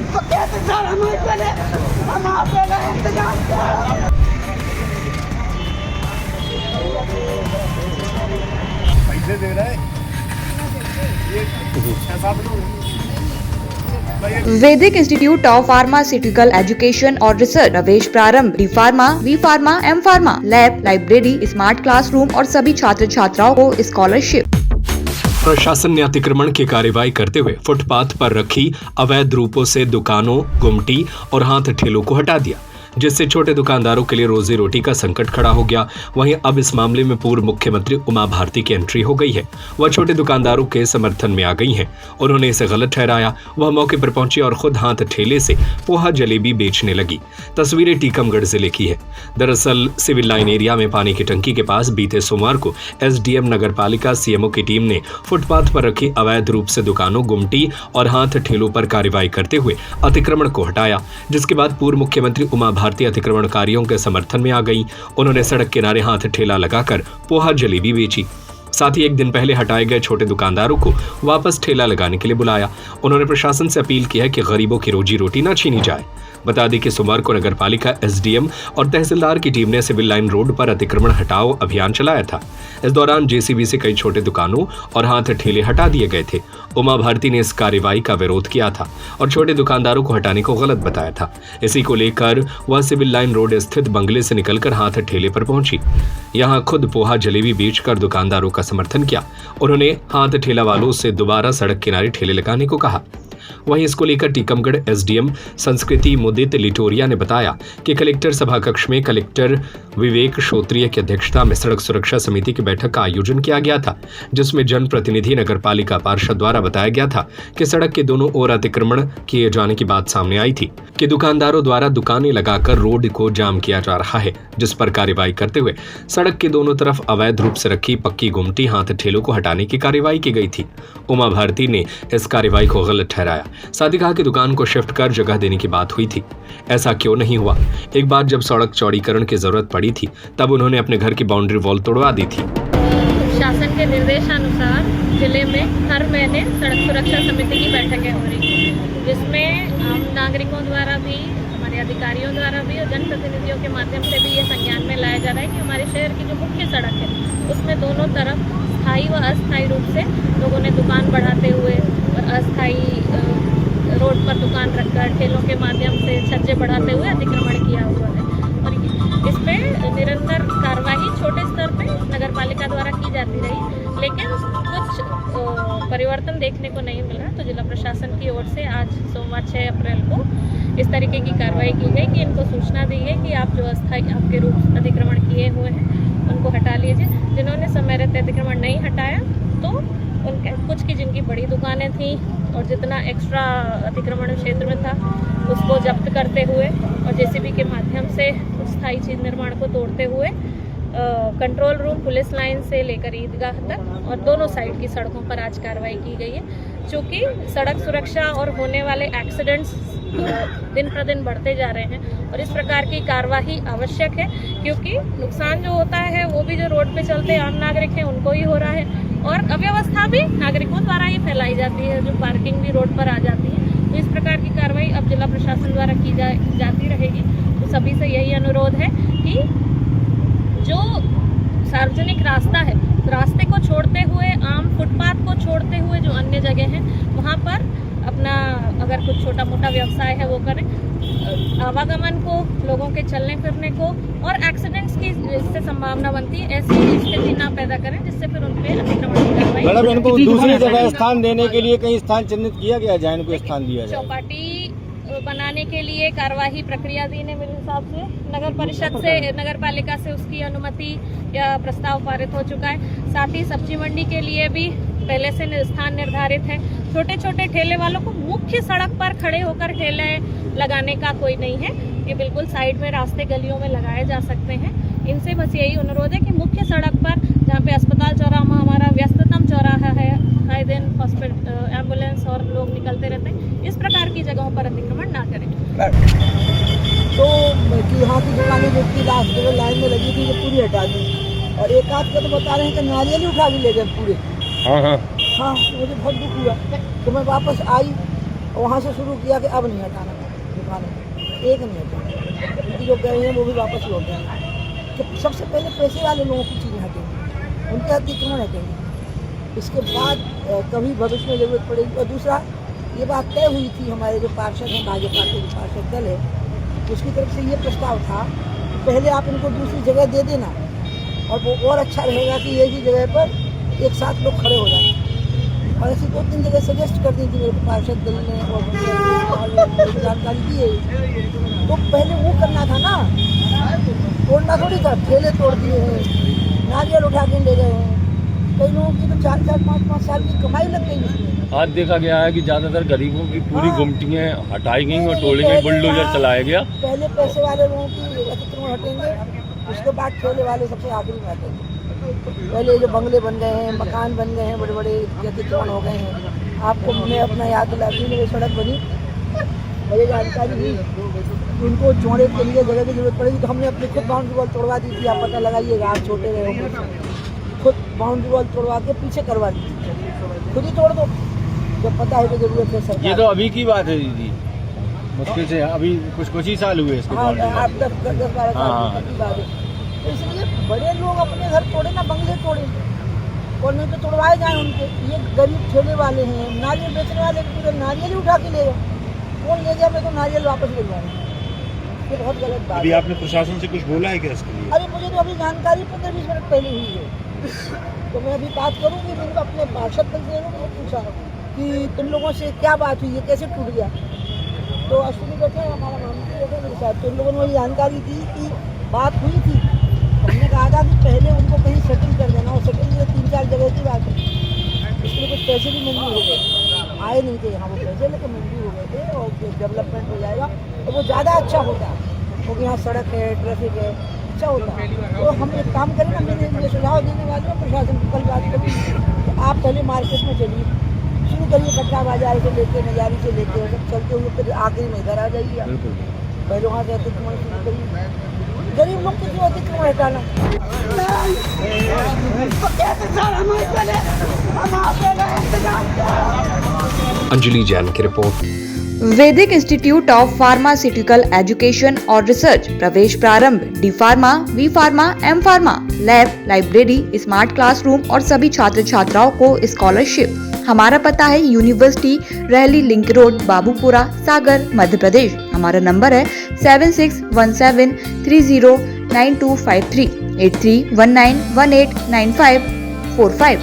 तो कैसे सर हम आपका इंतजाम पैसे दे रहा है ये 6-7 लोग। Vaidik institute of pharmaceutical education और रिसर्च, प्रवेश प्रारंभ, D pharma, B pharma, M pharma, lab, library, smart classroom और सभी छात्र छात्राओं को स्कॉलरशिप। प्रशासन ने अतिक्रमण की कार्रवाई करते हुए फुटपाथ पर रखी अवैध रूपों से दुकानों, गुमटी और हाथ ठेलों को हटा दिया, जिससे छोटे दुकानदारों के लिए रोजी रोटी का संकट खड़ा हो गया। वहीं अब इस मामले में पूर्व मुख्यमंत्री उमा भारती की एंट्री हो गई है। वह छोटे दुकानदारों के समर्थन में आ गई हैं। उन्होंने इसे गलत ठहराया। वह मौके पर पहुंची और खुद हाथ ठेले से पोहा जलेबी बेचने लगी। तस्वीरें टीकमगढ़ जिले की है। दरअसल सिविल लाइन एरिया में पानी की टंकी के पास बीते सोमवार को एसडीएम नगर पालिका सीएमओ की टीम ने फुटपाथ पर रखी अवैध रूप से दुकानों, गुमटी और हाथ ठेलों पर कार्रवाई करते हुए अतिक्रमण को हटाया, जिसके बाद पूर्व मुख्यमंत्री उमा भारतीय अतिक्रमणकारियों के समर्थन में आ गई। उन्होंने सड़क किनारे हाथ ठेला लगाकर पोहा जलेबी बेची। साथ ही एक दिन पहले हटाए गए छोटे दुकानदारों को वापस ठेला लगाने के लिए बुलाया। उन्होंने प्रशासन से अपील की है कि गरीबों की रोजी रोटी न छीनी जाए। बता दें कि सोमवार को नगर पालिका, एसडीएम और तहसीलदार की टीम ने सिविल लाइन रोड पर अतिक्रमण हटाओ अभियान चलाया था। इस दौरान जेसीबी से कई छोटे दुकानों और हाथ ठेले हटा दिए गए थे। उमा भारती ने इस कार्रवाई का विरोध किया था और छोटे दुकानदारों को हटाने को गलत बताया था। इसी को लेकर वह सिविल लाइन रोड स्थित बंगले से निकलकर हाथ ठेले पर पहुंची। यहां खुद पोहा जलेबी बेचकर दुकानदारों का समर्थन किया। उन्होंने हाथ ठेला वालों से दोबारा सड़क किनारे ठेले लगाने को कहा। वहीं इसको लेकर टीकमगढ़ एसडीएम संस्कृति मुदित लिटोरिया ने बताया कि कलेक्टर सभा कक्ष में कलेक्टर विवेक श्रोत्रिय की अध्यक्षता में सड़क सुरक्षा समिति की बैठक का आयोजन किया गया था, जिसमें जनप्रतिनिधि नगर पालिका पार्षद द्वारा बताया गया था कि सड़क के दोनों ओर अतिक्रमण किए जाने की बात सामने आई थी कि दुकानदारों द्वारा दुकानें लगाकर रोड को जाम किया जा रहा है, जिस पर कार्रवाई करते हुए सड़क के दोनों तरफ अवैध रूप से रखी पक्की गुमटी, हाथ ठेलों को हटाने की कार्रवाई की गई थी। उमा भारती ने इस कार्रवाई को गलत ठहराया। साथ ही कहा कि दुकान को शिफ्ट कर जगह देने की बात हुई थी। ऐसा क्यों नहीं हुआ? एक बार जब सड़क चौड़ीकरण की जरूरत पड़ी थी तब उन्होंने अपने घर की बाउंड्री वॉल तोड़वा दी थी। शासन के निर्देशानुसार जिले में हर महीने सड़क सुरक्षा समिति की बैठकें हो रही हैं, जिसमें आम नागरिकों द्वारा भी, हमारे अधिकारियों द्वारा भी और जनप्रतिनिधियों के माध्यम से भी ये संज्ञान में लाया जा रहा है कि हमारे शहर की जो मुख्य सड़क है उसमें दोनों तरफ स्थायी व अस्थायी रूप से लोगों ने दुकान बढ़ाते हुए और अस्थायी रोड पर दुकान रखकर ठेलों के माध्यम से छज्जे बढ़ाते हुए अतिक्रमण किया हुआ है। और इस पर निरंतर कार्रवाई छोटे स्तर पे नगर पालिका द्वारा की जाती रही, लेकिन कुछ परिवर्तन देखने को नहीं मिल रहा। तो जिला प्रशासन की ओर से आज सोमवार 6 अप्रैल को इस तरीके की कार्रवाई की गई कि इनको सूचना दी है कि आप जो अस्थायी आपके रूप अतिक्रमण किए हुए हैं उनको हटा लीजिए। जिन्होंने समय रहते अतिक्रमण नहीं हटाया तो उनके कुछ की जिनकी बड़ी दुकानें थी और जितना एक्स्ट्रा अतिक्रमण क्षेत्र में था उसको जब्त करते हुए और जेसीबी के माध्यम से स्थायी चीज निर्माण को तोड़ते हुए कंट्रोल रूम, पुलिस लाइन से लेकर ईदगाह तक और दोनों साइड की सड़कों पर आज कार्रवाई की गई है। चूँकि सड़क सुरक्षा और होने वाले एक्सीडेंट्स दिन प्रतिदिन बढ़ते जा रहे हैं और इस प्रकार की कार्रवाई आवश्यक है, क्योंकि नुकसान जो होता है वो भी जो रोड पे चलते आम नागरिक हैं उनको ही हो रहा है और अव्यवस्था भी नागरिकों द्वारा ही फैलाई जाती है, जो पार्किंग भी रोड पर आ जाती है। तो इस प्रकार की कार्रवाई अब जिला प्रशासन द्वारा की जाती रहेगी। तो सभी से यही अनुरोध है कि जो सार्वजनिक रास्ता है, रास्ते को छोड़ते हुए, आम फुटपाथ को छोड़ते हुए जो अन्य जगह हैं वहाँ पर अपना अगर कुछ छोटा मोटा व्यवसाय है वो करें। आवागमन को, लोगों के चलने फिरने को और एक्सीडेंट्स की इससे संभावना बनती है, ऐसी स्थिति ना पैदा करें जिससे फिर उन पे अतिक्रमण की कार्रवाई। मैडम, इनको दूसरी जगह स्थान देने के लिए कहीं स्थान चिन्हित किया गया जाए, इनको स्थान दिया जाए। चौपाटी बनाने के लिए कार्यवाही प्रक्रिया दी ने मेरे हिसाब से नगर परिषद से, नगर पालिका से उसकी अनुमति या प्रस्ताव पारित हो चुका है। साथ ही सब्जी मंडी के लिए भी पहले से स्थान निर्धारित है। छोटे छोटे ठेले वालों को मुख्य सड़क पर खड़े होकर ठेले लगाने का कोई नहीं है, ये बिल्कुल साइड में रास्ते गलियों में लगाए जा सकते हैं। इनसे बस यही अनुरोध है कि मुख्य सड़क पर, जहाँ पे अस्पताल चौराहा हमारा व्यस्ततम चौराहा है, आए दिन हॉस्पिटल, एम्बुलेंस और लोग निकलते रहते हैं, इस प्रकार की जगहों पर अतिक्रमण ना करें। तो यहाँ की दुकानें जो की लाइन में लगी थी वो पूरी हटा दी और एक आध का तो बता रहे हैं कि नारियल ही उठा के ले गए पूरे। हाँ, मुझे बहुत दुख हुआ। तो मैं वापस आई और वहाँ से शुरू किया कि अब नहीं हटाना दुकानों, एक नहीं हटाना, क्योंकि जो गए हैं वो भी वापस लौट गए। तो सबसे पहले पैसे वाले लोगों की चीज़ें हटेंगी, उनके अतिक्रमण हटेंगे, इसके बाद कभी भविष्य में जरूरत पड़ेगी। और दूसरा, ये बात तय हुई थी, हमारे जो पार्षद हैं, भाजपा के जो पार्षद दल है, उसकी तरफ से ये प्रस्ताव था, पहले आप इनको दूसरी जगह दे देना और वो और अच्छा रहेगा कि एक ही जगह पर एक साथ लोग खड़े हो जाएं। और ऐसी 2-3 जगह सजेस्ट कर दी थी मेरे को पार्षद दल ने और जानकारी दी है। तो पहले वो करना था ना, तोड़ना थोड़ी था, ठेले तोड़ दिए हैं, नारियल उठा के ले गए हैं, कई लोगों की तो 4-4, 5-5 साल की कमाई लग गई इसमें। आज देखा गया है कि ज़्यादातर गरीबों की पूरी हाँ। गुमटियाँ हटाई गई और टोले में बुलडोजर चलाया गया। पहले पैसे वाले लोगों की अतिक्रमण हटेंगे, उसके बाद ठेले वाले सबसे आखिरी में हटेंगे। पहले जो बंगले बन गए हैं, मकान बन गए हैं, बड़े बड़े अतिक्रमण हो गए हैं। आपको मैं अपना याद दिलाती हूँ, सड़क बनी, मुझे जानकारी हुई, उनको चौड़े के लिए जगह की जरूरत पड़ेगी, तो हमने अपनी खुद बाउंड्री वॉल तोड़वा दी थी। आप पता लगाइएगा, आप छोटे रहे होंगे, खुद बाउंड्री वॉल तोड़वा के पीछे करवा दी, खुद ही तोड़ दो जब पता है कि जरूरत है सरकार। ये तो अभी की बात है दीदी, मुश्किल से अभी कुछ ही साल हुए इसके। हाँ, 8-10-12 साल की बात है। तो इसलिए बड़े लोग अपने घर तोड़े ना, बंगले तोड़े, और नहीं तो तोड़वाए जाए उनके। ये गरीब ठेले वाले हैं, नारियल बेचने वाले पूरे नारियल ही उठा के ले गए। कौन ले गया? मैं तो नारियल वापस ले जाऊँगा, ये बहुत गलत बात अभी है। आपने प्रशासन से कुछ बोला है क्या इसके लिए? अरे मुझे तो अभी जानकारी 15-20 मिनट पहले हुई है, तो मैं अभी बात करूँगी। मैंने अपने पार्षद दल से पूछा कि तुम लोगों से क्या बात हुई है, कैसे टूट गया? तो अश्विनी बैठे, हमारा मंत्री बैठे मेरे साथ, तो उन लोगों ने मुझे जानकारी दी कि बात हुई थी। हमने कहा था कि पहले उनको कहीं सेटिंग कर देना, और सेटिंग के 3-4 जगह की बात है, इसके लिए कुछ पैसे भी मंजूर हो गए, आए नहीं थे यहाँ वो पैसे, लेकिन मंजूर हो गए थे, और डेवलपमेंट हो जाएगा तो वो ज़्यादा अच्छा होता है, क्योंकि यहाँ सड़क है, ट्रैफिक है, अच्छा होता है। तो हम एक काम करें ना, मैंने ये सुझाव देने वाले हूँ प्रशासन को, कल बात करूँगी, तो आप पहले मार्केट में चलिए, शुरू करिए कटरा बाजार से लेके, नजारी से लेके, सब चलते हुए फिर आखिरी में इधर आ जाइए। पहले वहाँ से अतिक्रमण शुरू करिए, गरीब लोग को क्यों अतिक्रमण हटाना? अंजलि जैन की report. Vaidik institute of pharmaceutical education और रिसर्च प्रवेश प्रारंभ D pharma, B pharma, M pharma, lab, library, smart classroom और सभी छात्र छात्राओं को स्कॉलरशिप। हमारा पता है यूनिवर्सिटी रहली लिंक रोड, बाबूपुरा, सागर, मध्य प्रदेश। हमारा नंबर है 7617309253 8319189545।